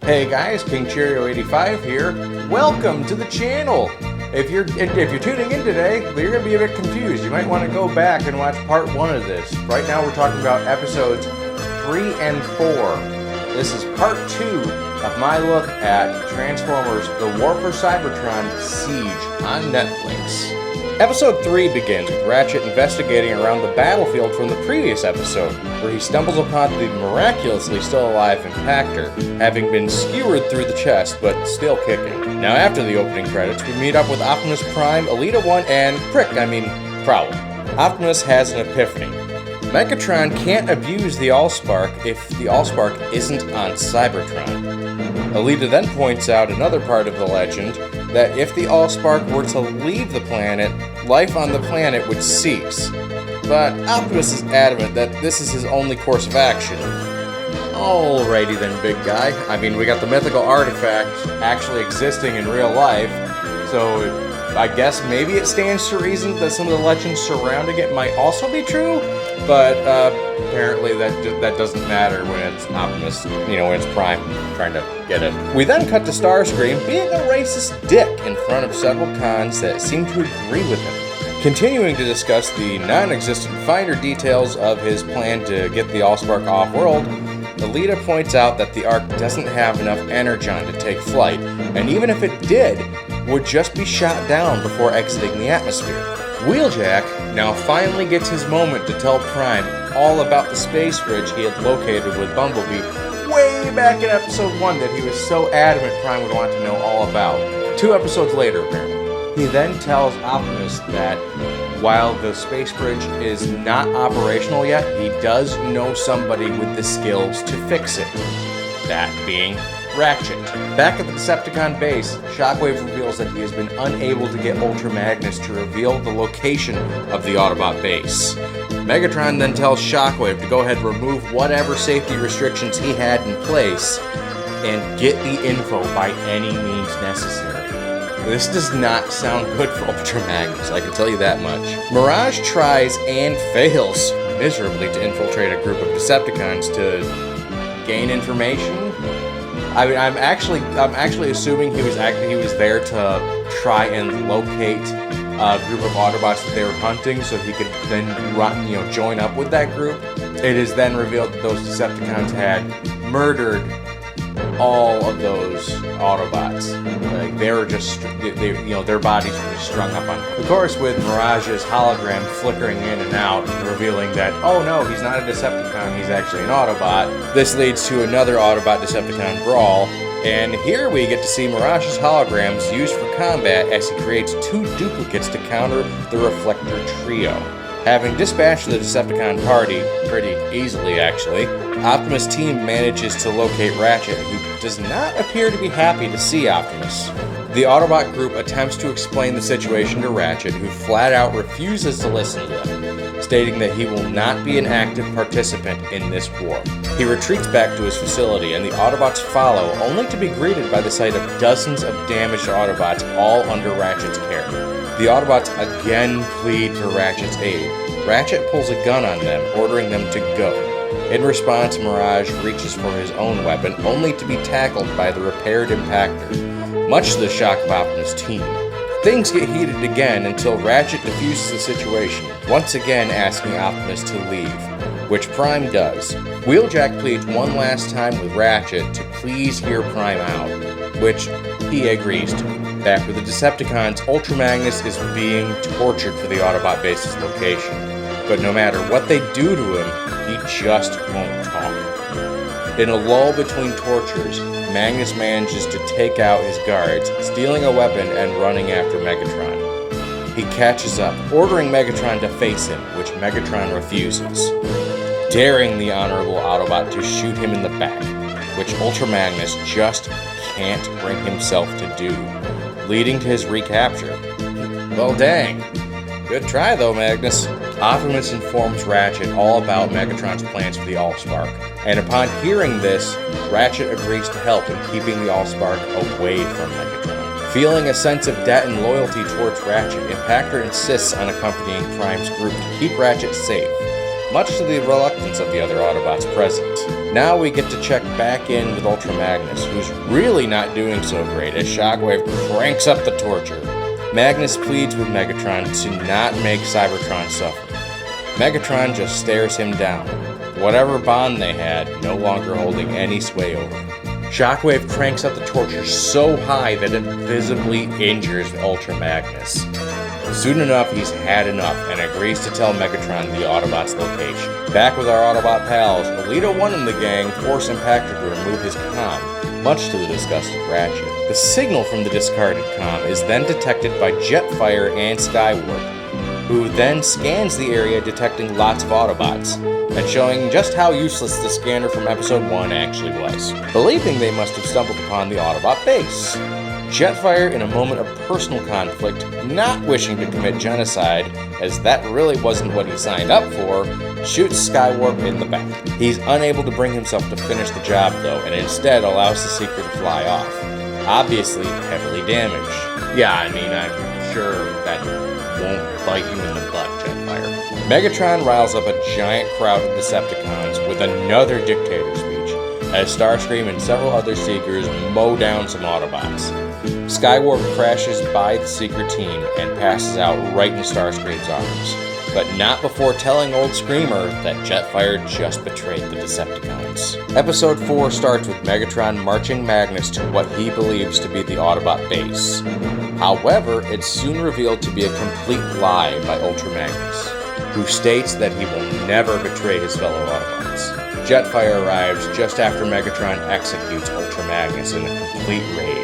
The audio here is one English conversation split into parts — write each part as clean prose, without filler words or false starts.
Hey guys, King Cheerio 85 here. Welcome to the channel. If you're tuning in today, you're gonna be a bit confused. You might want to go back and watch part 1 of this. Right now we're talking about episodes 3 and 4. This is part 2 of my look at Transformers: The War for Cybertron Siege on Netflix. Episode 3 begins with Ratchet investigating around the battlefield from the previous episode, where he stumbles upon the miraculously still alive Impactor, having been skewered through the chest, but still kicking. Now after the opening credits, we meet up with Optimus Prime, Elita 1, and Prowl. Optimus has an epiphany. Megatron can't abuse the Allspark if the Allspark isn't on Cybertron. Elita then points out another part of the legend, that if the Allspark were to leave the planet, life on the planet would cease. But Optimus is adamant that this is his only course of action. Alrighty then, big guy. I mean, we got the mythical artifact actually existing in real life, so I guess maybe it stands to reason that some of the legends surrounding it might also be true, but apparently that doesn't matter when it's Optimus, when it's Prime trying to get it. We then cut to Starscream being a racist dick in front of several cons that seem to agree with him. Continuing to discuss the non-existent finer details of his plan to get the Allspark off-world, Elita points out that the Ark doesn't have enough energon to take flight, and even if it did, would just be shot down before exiting the atmosphere. Wheeljack now finally gets his moment to tell Prime all about the space bridge he had located with Bumblebee way back in episode 1 that he was so adamant Prime would want to know all about. 2 episodes later, apparently. He then tells Optimus that while the space bridge is not operational yet, he does know somebody with the skills to fix it. That being Ratchet. Back at the Decepticon base, Shockwave reveals that he has been unable to get Ultra Magnus to reveal the location of the Autobot base. Megatron then tells Shockwave to go ahead and remove whatever safety restrictions he had in place and get the info by any means necessary. This does not sound good for Ultra Magnus, I can tell you that much. Mirage tries and fails miserably to infiltrate a group of Decepticons to gain information. I mean, I'm actually assuming he was there to try and locate a group of Autobots that they were hunting, so he could then join up with that group. It is then revealed that those Decepticons had murdered all of those Autobots. Like they were just, their bodies were just strung up on. Of course, with Mirage's hologram flickering in and out, revealing that, oh no, he's not a Decepticon, he's actually an Autobot. This leads to another Autobot-Decepticon brawl, and here we get to see Mirage's holograms used for combat as he creates 2 duplicates to counter the Reflector Trio. Having dispatched the Decepticon party, pretty easily actually, Optimus' team manages to locate Ratchet, who does not appear to be happy to see Optimus. The Autobot group attempts to explain the situation to Ratchet, who flat out refuses to listen to them, stating that he will not be an active participant in this war. He retreats back to his facility, and the Autobots follow, only to be greeted by the sight of dozens of damaged Autobots all under Ratchet's care. The Autobots again plead for Ratchet's aid. Ratchet pulls a gun on them, ordering them to go. In response, Mirage reaches for his own weapon, only to be tackled by the repaired Impactor, much to the shock of Optimus' team. Things get heated again until Ratchet diffuses the situation, once again asking Optimus to leave, which Prime does. Wheeljack pleads one last time with Ratchet to please hear Prime out, which he agrees to. Back with the Decepticons, Ultra Magnus is being tortured for the Autobot base's location. But no matter what they do to him, he just won't talk. In a lull between tortures, Magnus manages to take out his guards, stealing a weapon and running after Megatron. He catches up, ordering Megatron to face him, which Megatron refuses, daring the honorable Autobot to shoot him in the back, which Ultra Magnus just can't bring himself to do, leading to his recapture. Well, dang. Good try, though, Magnus. Optimus informs Ratchet all about Megatron's plans for the Allspark, and upon hearing this, Ratchet agrees to help in keeping the Allspark away from Megatron. Feeling a sense of debt and loyalty towards Ratchet, Impactor insists on accompanying Prime's group to keep Ratchet safe. much to the reluctance of the other Autobots present. Now we get to check back in with Ultra Magnus, who's really not doing so great as Shockwave cranks up the torture. Magnus pleads with Megatron to not make Cybertron suffer. Megatron just stares him down, whatever bond they had no longer holding any sway over him. Shockwave cranks up the torture so high that it visibly injures Ultra Magnus. Soon enough, he's had enough and agrees to tell Megatron the Autobot's location. Back with our Autobot pals, Elita 1 and the gang force Impactor to remove his comm, much to the disgust of Ratchet. The signal from the discarded comm is then detected by Jetfire and Skywarp, who then scans the area detecting lots of Autobots, and showing just how useless the scanner from Episode 1 actually was, believing they must have stumbled upon the Autobot base. Jetfire, in a moment of personal conflict, not wishing to commit genocide, as that really wasn't what he signed up for, shoots Skywarp in the back. He's unable to bring himself to finish the job though, and instead allows the Seeker to fly off, obviously heavily damaged. Yeah, I mean, I'm sure that won't bite you in the butt, Jetfire. Megatron riles up a giant crowd of Decepticons with another dictator speech, as Starscream and several other Seekers mow down some Autobots. Skywarp crashes by the Seeker team and passes out right in Starscream's arms, but not before telling old Screamer that Jetfire just betrayed the Decepticons. Episode 4 starts with Megatron marching Magnus to what he believes to be the Autobot base. However, it's soon revealed to be a complete lie by Ultra Magnus, who states that he will never betray his fellow Autobots. Jetfire arrives just after Megatron executes Ultra Magnus in a complete rage.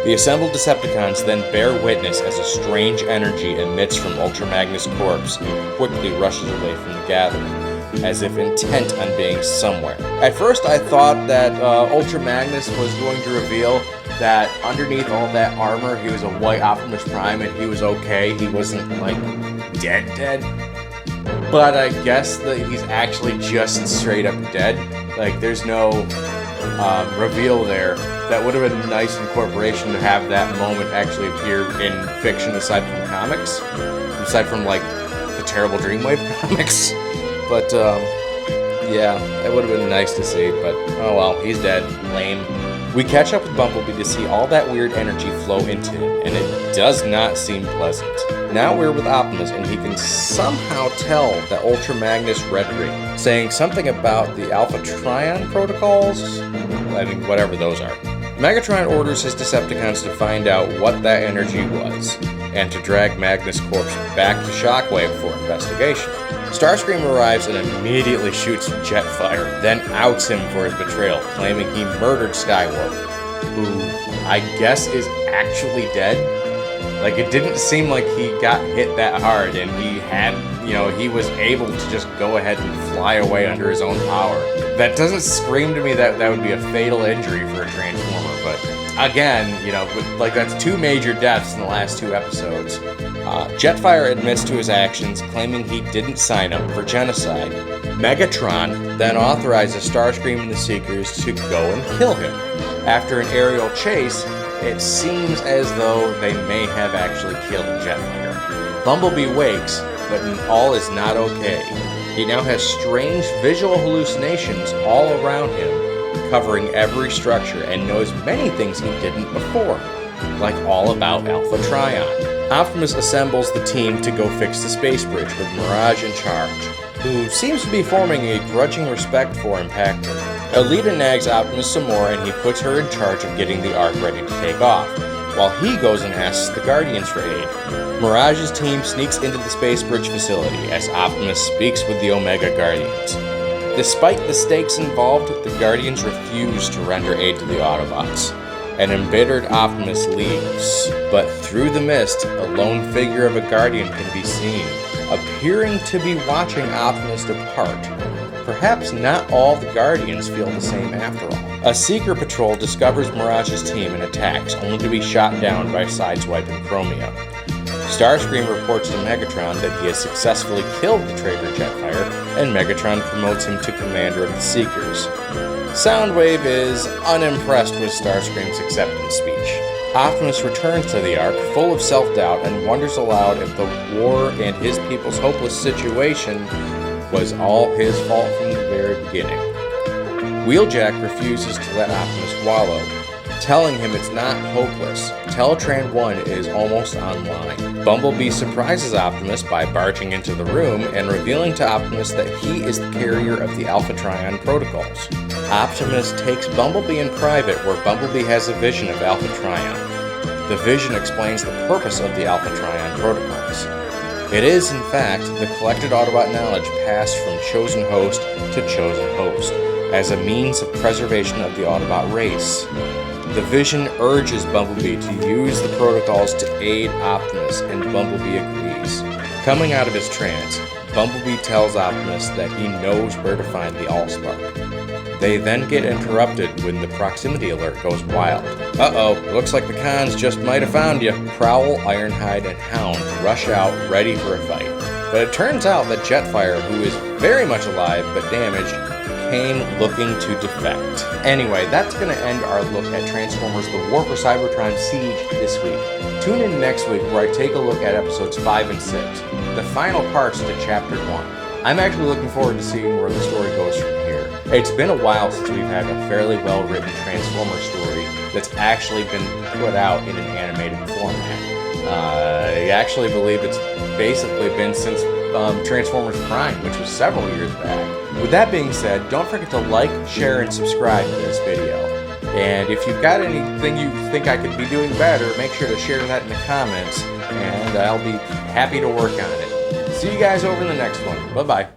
The assembled Decepticons then bear witness as a strange energy emits from Ultra Magnus' corpse and quickly rushes away from the gathering, as if intent on being somewhere. At first I thought that Ultra Magnus was going to reveal that underneath all that armor he was a white Optimus Prime and he was okay, he wasn't like dead. But I guess that he's actually just straight up dead. Like, there's no reveal there. That would have been a nice incorporation to have that moment actually appear in fiction aside from comics. Aside from, like, the terrible Dreamwave comics. But, yeah, that would have been nice to see. But, oh well, he's dead. Lame. We catch up with Bumblebee to see all that weird energy flow into him, and it does not seem pleasant. Now we're with Optimus, and he can somehow tell that Ultra Magnus Red Ring, saying something about the Alpha Trion protocols? I mean, whatever those are. Megatron orders his Decepticons to find out what that energy was, and to drag Magnus' corpse back to Shockwave for investigation. Starscream arrives and immediately shoots Jetfire, then outs him for his betrayal, claiming he murdered Skywarp, who I guess is actually dead. Like, it didn't seem like he got hit that hard, and he had, he was able to just go ahead and fly away under his own power. That doesn't scream to me that that would be a fatal injury for a Transformer, but again, that's two major deaths in the last two episodes. Jetfire admits to his actions, claiming he didn't sign up for genocide. Megatron then authorizes Starscream and the Seekers to go and kill him. After an aerial chase, it seems as though they may have actually killed Jetfire. Bumblebee wakes, but all is not okay. He now has strange visual hallucinations all around him, covering every structure, and knows many things he didn't before, like all about Alpha Trion. Optimus assembles the team to go fix the space bridge with Mirage in charge, who seems to be forming a grudging respect for Impactor. Elita nags Optimus some more, and he puts her in charge of getting the Ark ready to take off, while he goes and asks the Guardians for aid. Mirage's team sneaks into the space bridge facility as Optimus speaks with the Omega Guardians. Despite the stakes involved, the Guardians refuse to render aid to the Autobots. An embittered Optimus leaves, but through the mist, a lone figure of a Guardian can be seen, appearing to be watching Optimus depart. Perhaps not all the Guardians feel the same after all. A Seeker patrol discovers Mirage's team and attacks, only to be shot down by Sideswipe and Chromia. Starscream reports to Megatron that he has successfully killed the traitor Jetfire, and Megatron promotes him to commander of the Seekers. Soundwave is unimpressed with Starscream's acceptance speech. Optimus returns to the Ark full of self-doubt and wonders aloud if the war and his people's hopeless situation was all his fault from the very beginning. Wheeljack refuses to let Optimus wallow, telling him it's not hopeless. Teletran 1 is almost online. Bumblebee surprises Optimus by barging into the room and revealing to Optimus that he is the carrier of the Alpha Trion protocols. Optimus takes Bumblebee in private, where Bumblebee has a vision of Alpha Trion. The vision explains the purpose of the Alpha Trion protocols. It is, in fact, the collected Autobot knowledge passed from chosen host to chosen host, as a means of preservation of the Autobot race. The vision urges Bumblebee to use the protocols to aid Optimus, and Bumblebee agrees. Coming out of his trance, Bumblebee tells Optimus that he knows where to find the Allspark. They then get interrupted when the proximity alert goes wild. Uh-oh, looks like the cons just might have found you. Prowl, Ironhide, and Hound rush out ready for a fight. But it turns out that Jetfire, who is very much alive but damaged, came looking to defect. Anyway, that's going to end our look at Transformers The War for Cybertron Siege this week. Tune in next week where I take a look at episodes 5 and 6, the final parts to Chapter 1. I'm actually looking forward to seeing where the story goes from here. It's been a while since we've had a fairly well-written Transformers story that's actually been put out in an animated format. I actually believe it's basically been since Transformers Prime, which was several years back. With that being said, don't forget to like, share, and subscribe to this video. And if you've got anything you think I could be doing better, make sure to share that in the comments, and I'll be happy to work on it. See you guys over in the next one. Bye-bye.